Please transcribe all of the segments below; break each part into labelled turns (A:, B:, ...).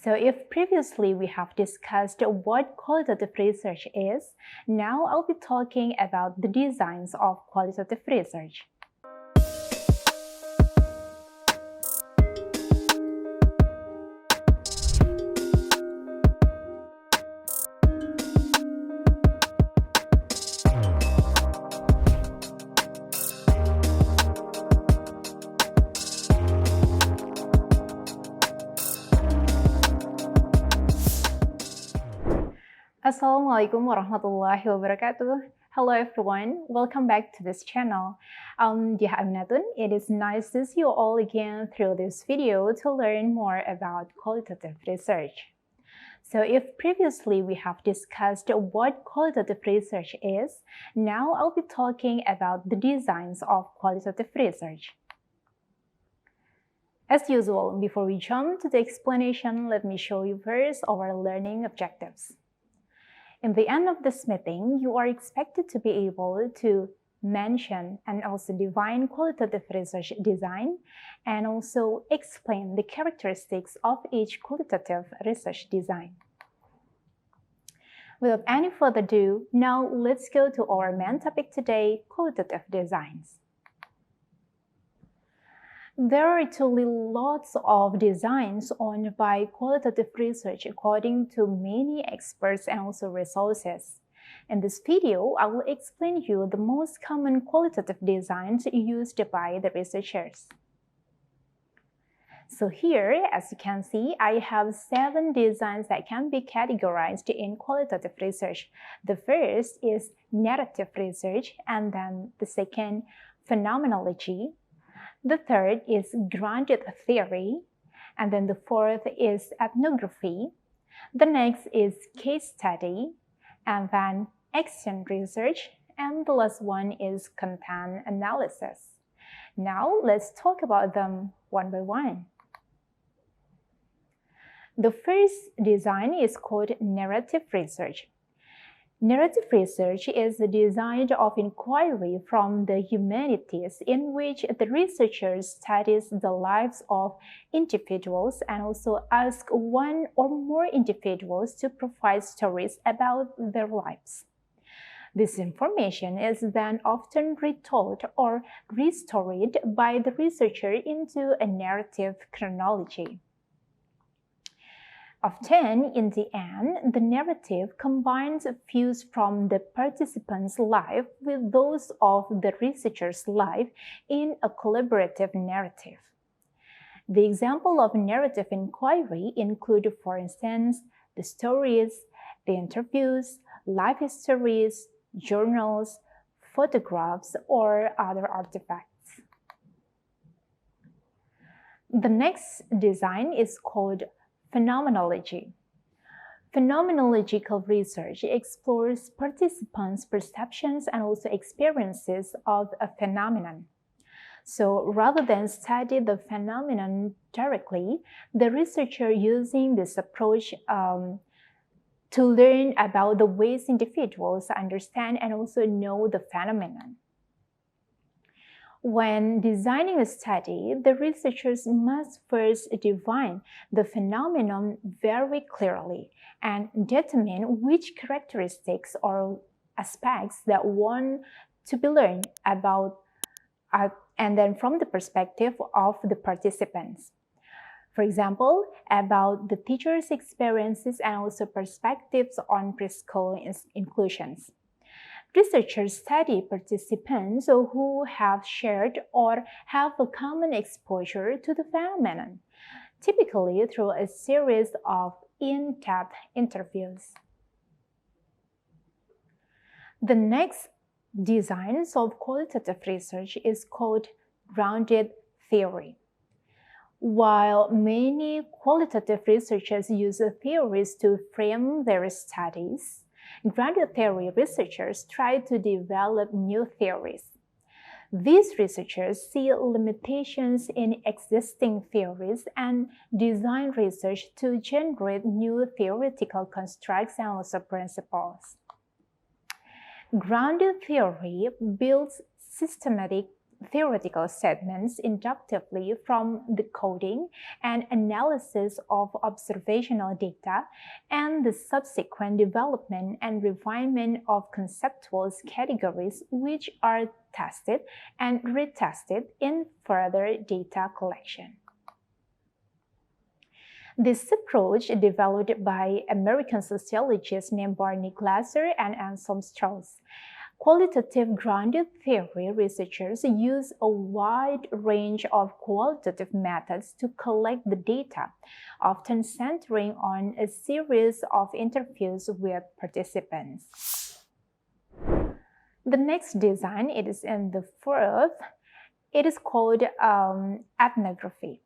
A: So if previously we have discussed what qualitative research is, now I'll be talking about the designs of qualitative research. Assalamualaikum warahmatullahi wabarakatuh. Hello everyone, welcome back to this channel. I'm Dyah Aminatun. It is nice to see you all again through this video to learn more about qualitative research. So if previously we have discussed what qualitative research is, now I'll be talking about the designs of qualitative research. As usual, before we jump to the explanation, let me show you first our learning objectives. In the end of this meeting, you are expected to be able to mention and also define qualitative research design and also explain the characteristics of each qualitative research design. Without any further ado, now let's go to our main topic today, qualitative designs. There are actually lots of designs owned by qualitative research according to many experts and also resources. In this video, I will explain you the most common qualitative designs used by the researchers. So here, as you can see, I have 7 designs that can be categorized in qualitative research. The first is narrative research, and then the second, phenomenology. The third is grounded theory, and then the fourth is ethnography. The next is case study, and then action research, and the last one is content analysis. Now let's talk about them one by one. The first design is called narrative research. Narrative research is the design of inquiry from the humanities in which the researcher studies the lives of individuals and also asks one or more individuals to provide stories about their lives. This information is then often retold or restored by the researcher into a narrative chronology. Often, in the end, the narrative combines views from the participant's life with those of the researcher's life in a collaborative narrative. The example of narrative inquiry include, for instance, the stories, the interviews, life histories, journals, photographs, or other artifacts. The next design is called phenomenology. Phenomenological research explores participants' perceptions and also experiences of a phenomenon. So rather than study the phenomenon directly, the researcher using this approach to learn about the ways individuals understand and also know the phenomenon. When designing a study, the researchers must first define the phenomenon very clearly and determine which characteristics or aspects that want to be learned about, and then from the perspective of the participants. For example, about the teacher's experiences and also perspectives on preschool inclusions. Researchers study participants who have shared or have a common exposure to the phenomenon, typically through a series of in-depth interviews. The next design of qualitative research is called grounded theory. While many qualitative researchers use theories to frame their studies, grounded theory researchers try to develop new theories. These researchers see limitations in existing theories and design research to generate new theoretical constructs and also principles. Grounded theory builds systematic theoretical statements inductively from the coding and analysis of observational data and the subsequent development and refinement of conceptual categories which are tested and retested in further data collection. This approach, developed by American sociologists named Barney Glasser and Anselm Strauss. Qualitative grounded theory researchers use a wide range of qualitative methods to collect the data, often centering on a series of interviews with participants. The next design, it is in the fourth, it is called ethnography.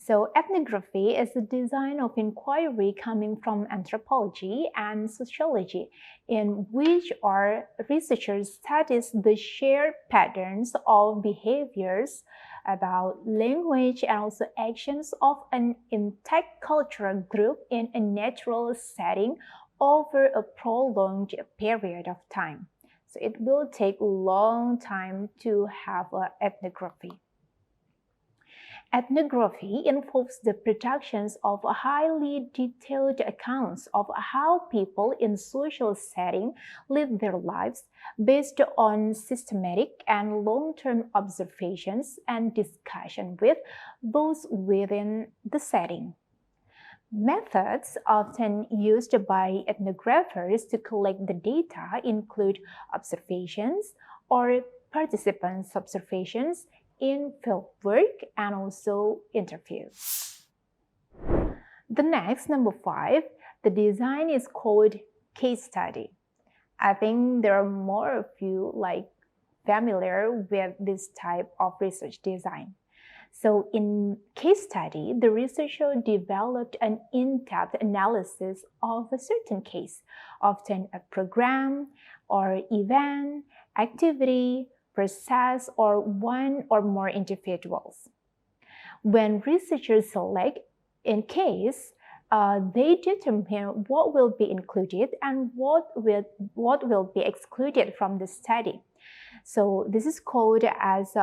A: So ethnography is the design of inquiry coming from anthropology and sociology, in which our researchers studies the shared patterns of behaviors about language and also actions of an intact cultural group in a natural setting over a prolonged period of time. So it will take a long time to have ethnography. Ethnography involves the productions of highly detailed accounts of how people in social settings live their lives based on systematic and long-term observations and discussion with those within the setting. Methods often used by ethnographers to collect the data include observations or participants' observations in field work and also interviews. The next, number 5, the design is called case study. I think there are more of you familiar with this type of research design. So in case study, the researcher developed an in-depth analysis of a certain case, often a program or event, activity, process, or one or more individuals. When researchers select a case, they determine what will be included and what will be excluded from the study. So this is called as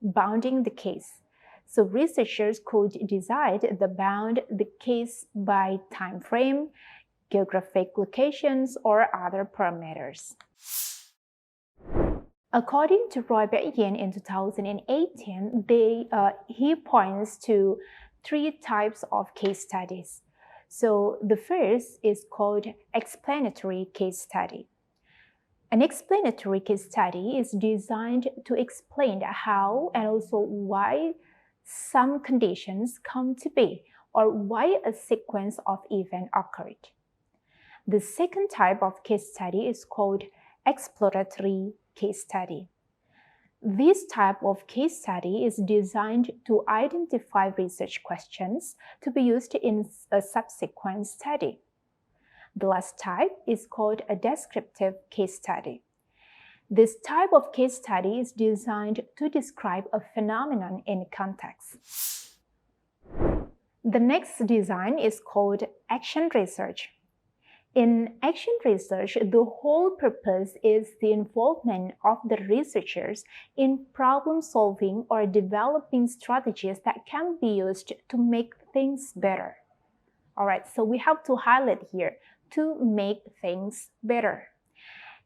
A: bounding the case. So researchers could decide to bound the case by time frame, geographic locations, or other parameters. According to Roy Bain in 2018, he points to 3 types of case studies. So the first is called explanatory case study. An explanatory case study is designed to explain how and also why some conditions come to be or why a sequence of events occurred. The second type of case study is called exploratory case study. This type of case study is designed to identify research questions to be used in a subsequent study. The last type is called a descriptive case study. This type of case study is designed to describe a phenomenon in context. The next design is called action research. In action research, the whole purpose is the involvement of the researchers in problem solving or developing strategies that can be used to make things better. Alright, so we have to highlight here, to make things better.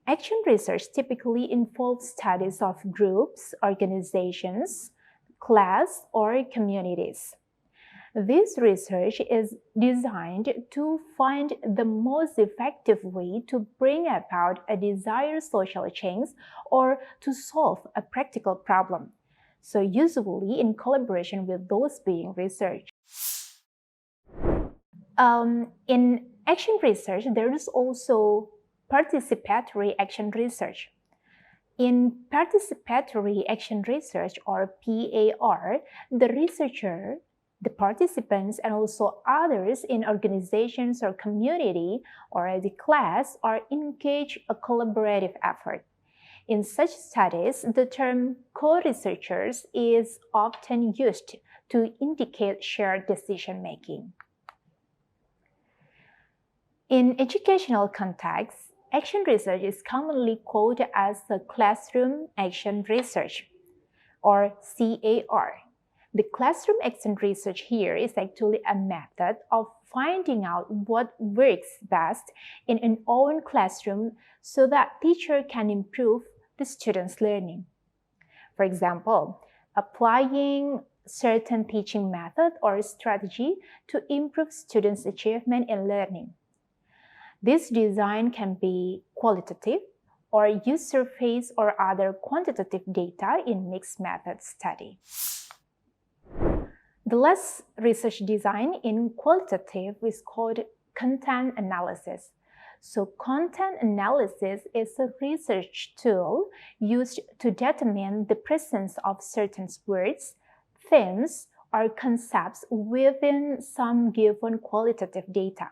A: Action research typically involves studies of groups, organizations, class, or communities. This research is designed to find the most effective way to bring about a desired social change or to solve a practical problem, so usually in collaboration with those being researched. In action research, there is also participatory action research. In participatory action research, or PAR, the researcher, the participants, and also others in organizations or community or the class are engaged in a collaborative effort. In such studies, the term co-researchers is often used to indicate shared decision-making. In educational contexts, action research is commonly called as the classroom action research. or CAR. The classroom action research here is actually a method of finding out what works best in an own classroom so that teacher can improve the students' learning. For example, applying certain teaching method or strategy to improve students' achievement in learning. This design can be qualitative or use surveys or other quantitative data in mixed method study. The last research design in qualitative is called content analysis. So content analysis is a research tool used to determine the presence of certain words, themes, or concepts within some given qualitative data.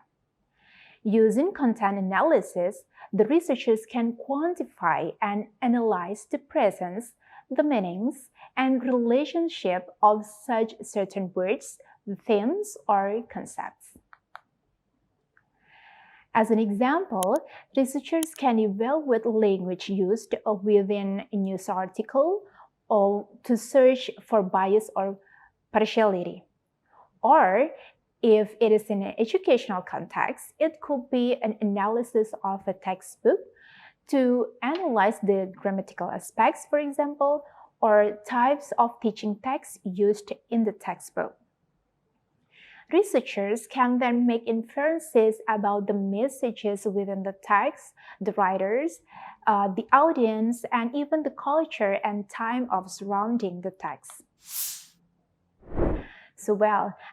A: Using content analysis, the researchers can quantify and analyze the presence, the meanings, and relationship of such certain words, themes, or concepts. As an example, researchers can evaluate language used within a news article or to search for bias or partiality. Or if it is in an educational context, it could be an analysis of a textbook to analyze the grammatical aspects, for example, or types of teaching texts used in the textbook. Researchers can then make inferences about the messages within the text, the writers, the audience, and even the culture and time of surrounding the text. So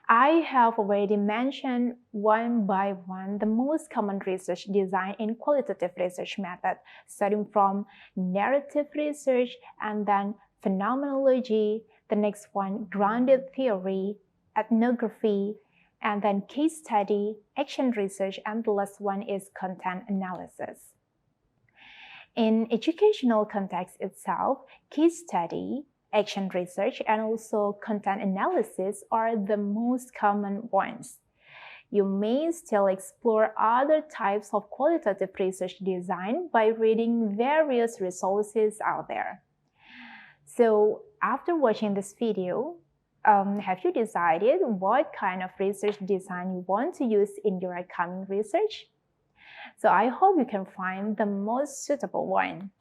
A: I have already mentioned one by one the most common research design in qualitative research method, starting from narrative research and then phenomenology, the next one grounded theory, ethnography, and then case study, action research, and the last one is content analysis. In educational context itself, case study, action research, and also content analysis are the most common ones. You may still explore other types of qualitative research design by reading various resources out there. So after watching this video, have you decided what kind of research design you want to use in your upcoming research? So I hope you can find the most suitable one.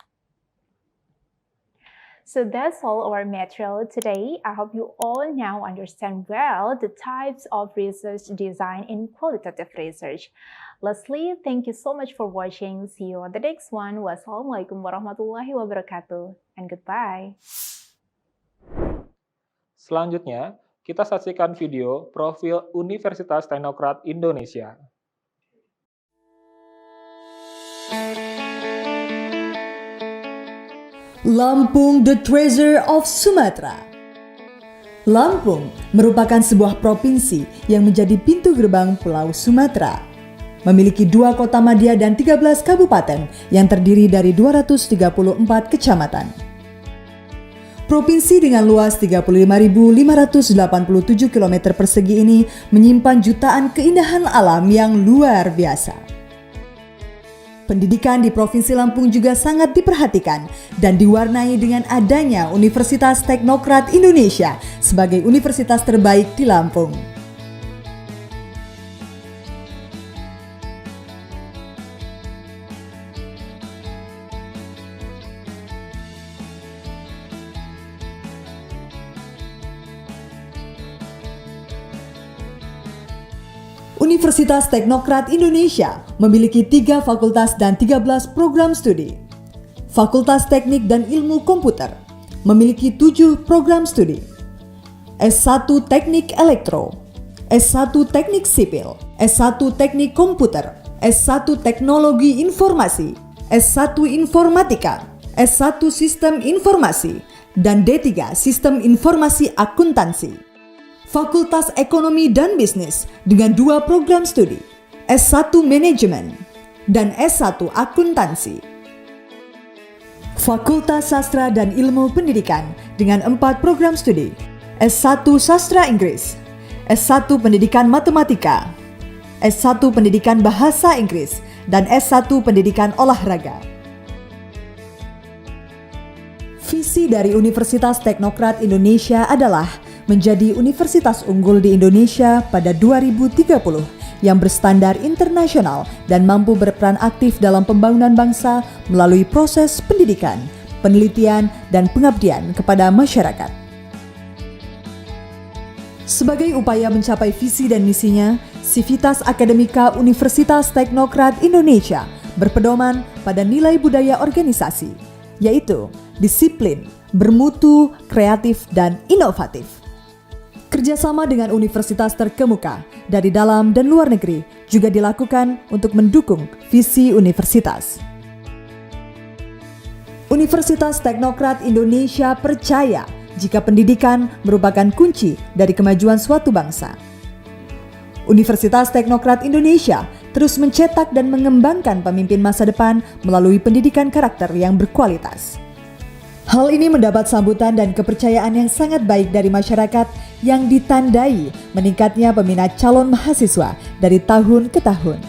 A: So that's all our material today. I hope you all now understand well the types of research design in qualitative research. Lastly, thank you so much for watching. See you on the next one. Wassalamualaikum warahmatullahi wabarakatuh and goodbye.
B: Selanjutnya, kita saksikan video profil Universitas Teknokrat Indonesia.
C: Lampung, the treasure of Sumatera. Lampung merupakan sebuah provinsi yang menjadi pintu gerbang Pulau Sumatera. Memiliki 2 kota madya dan 13 kabupaten yang terdiri dari 234 kecamatan. Provinsi dengan luas 35.587 km persegi ini menyimpan jutaan keindahan alam yang luar biasa. Pendidikan di Provinsi Lampung juga sangat diperhatikan dan diwarnai dengan adanya Universitas Teknokrat Indonesia sebagai universitas terbaik di Lampung. Universitas Teknokrat Indonesia memiliki 3 fakultas dan 13 program studi. Fakultas Teknik dan Ilmu Komputer memiliki 7 program studi. S1 Teknik Elektro, S1 Teknik Sipil, S1 Teknik Komputer, S1 Teknologi Informasi, S1 Informatika, S1 Sistem Informasi, dan D3 Sistem Informasi Akuntansi. Fakultas Ekonomi dan Bisnis dengan 2 program studi, S1 Manajemen dan S1 Akuntansi. Fakultas Sastra dan Ilmu Pendidikan dengan 4 program studi, S1 Sastra Inggris, S1 Pendidikan Matematika, S1 Pendidikan Bahasa Inggris, dan S1 Pendidikan Olahraga. Visi dari Universitas Teknokrat Indonesia adalah menjadi universitas unggul di Indonesia pada 2030 yang berstandar internasional dan mampu berperan aktif dalam pembangunan bangsa melalui proses pendidikan, penelitian, dan pengabdian kepada masyarakat. Sebagai upaya mencapai visi dan misinya, Sivitas Akademika Universitas Teknokrat Indonesia berpedoman pada nilai budaya organisasi, yaitu disiplin, bermutu, kreatif, dan inovatif. Kerjasama dengan universitas terkemuka dari dalam dan luar negeri juga dilakukan untuk mendukung visi universitas. Universitas Teknokrat Indonesia percaya jika pendidikan merupakan kunci dari kemajuan suatu bangsa. Universitas Teknokrat Indonesia terus mencetak dan mengembangkan pemimpin masa depan melalui pendidikan karakter yang berkualitas. Hal ini mendapat sambutan dan kepercayaan yang sangat baik dari masyarakat yang ditandai meningkatnya peminat calon mahasiswa dari tahun ke tahun.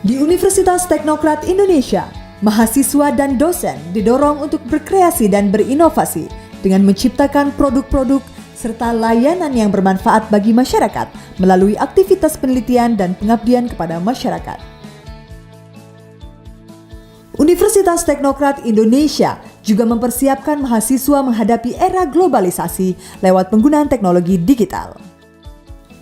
C: Di Universitas Teknokrat Indonesia, mahasiswa dan dosen didorong untuk berkreasi dan berinovasi dengan menciptakan produk-produk serta layanan yang bermanfaat bagi masyarakat melalui aktivitas penelitian dan pengabdian kepada masyarakat. Universitas Teknokrat Indonesia juga mempersiapkan mahasiswa menghadapi era globalisasi lewat penggunaan teknologi digital.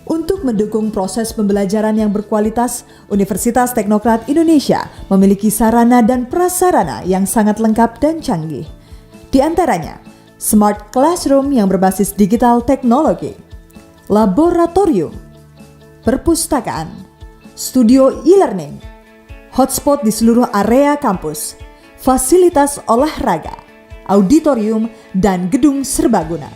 C: Untuk mendukung proses pembelajaran yang berkualitas, Universitas Teknokrat Indonesia memiliki sarana dan prasarana yang sangat lengkap dan canggih. Di antaranya, Smart Classroom yang berbasis digital teknologi, laboratorium, perpustakaan, studio e-learning, hotspot di seluruh area kampus, fasilitas olahraga, auditorium, dan gedung serbaguna.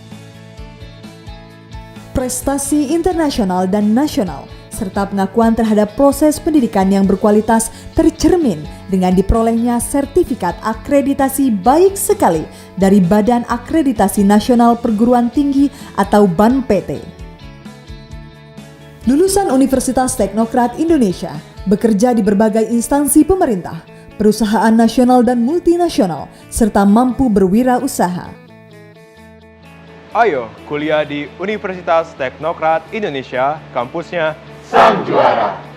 C: Prestasi internasional dan nasional, serta pengakuan terhadap proses pendidikan yang berkualitas tercermin dengan diperolehnya sertifikat akreditasi baik sekali dari Badan Akreditasi Nasional Perguruan Tinggi atau BANPT. Lulusan Universitas Teknokrat Indonesia bekerja di berbagai instansi pemerintah, perusahaan nasional dan multinasional, serta mampu berwirausaha.
D: Ayo kuliah di Universitas Teknokrat Indonesia, kampusnya sang juara.